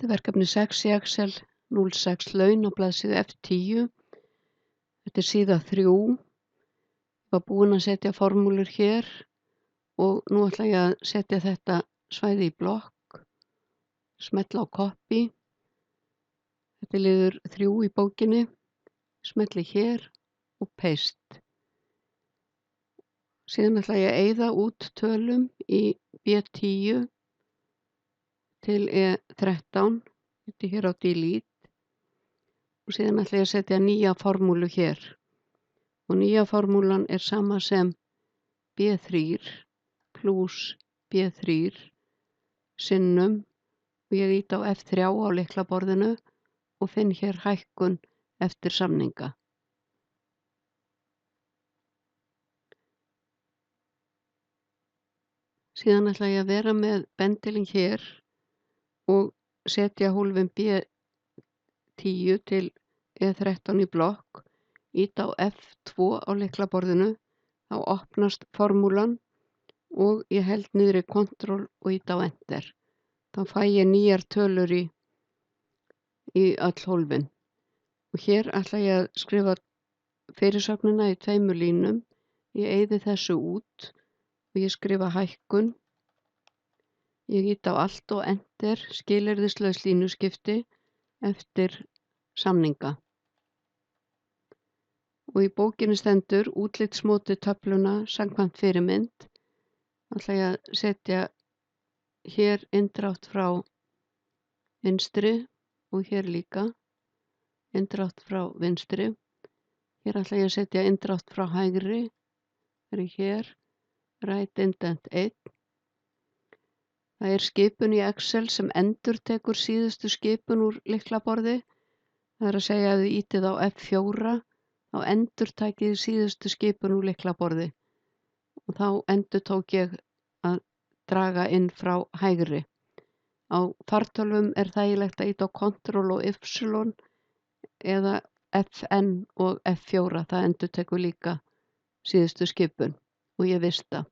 Þetta er verkefni 6 í Excel 06 laun á blaðsíðu F10. Þetta er síða 3. Ég var búin að setja formúlur hér og nú ætla ég að setja þetta svæði í blokk, smetla á copy. Þetta er liður 3 í bókinni, smetli hér og paste. Síðan ætla ég að eyða út tölum í B10 til E13, þetta hér á delete og síðan ætla ég að setja nýja formúlu hér og nýja formúlan er sama sem B3 plus B3 sinnum og ég ýti á F3 á lyklaborðinu og finn hér hækkun eftir samninga. Síðan ætla ég að vera með bendilinn hér og setja hólfin B10 til E13 í blokk, ýta á F2 á lyklaborðinu, þá opnast formúlan og ég held niðri Ctrl og ýta á Enter. Þá fæ ég nýjar tölur í öll hólfin. Og hér ætla ég að skrifa fyrirsögnina í 2 línum. Ég eyði þessu út og ég skrifa hækkun. Ég ýta á Alt og Enter, skilyrðislaus línuskipti eftir samninga. Og í bókinni stendur útlitsmóti töfluna samkvæmt fyrirmynd. Ætla ég að setja hér inndrátt frá vinstri og hér líka inndrátt frá vinstri. Hér ætla ég að setja inndrátt frá hægri, hér, right indent 1. Það er skipun í Excel sem endurtekur síðustu skipun úr lyklaborði. Það er að segja að þið ýtið á F4, þá endurtækið síðustu skipun úr lyklaborði og þá endurtók ég að draga inn frá hægri. Á fartölvum er þægilegt að ýta á Ctrl og Y eða FN og F4, það endurtekur líka síðustu skipun og ég vista.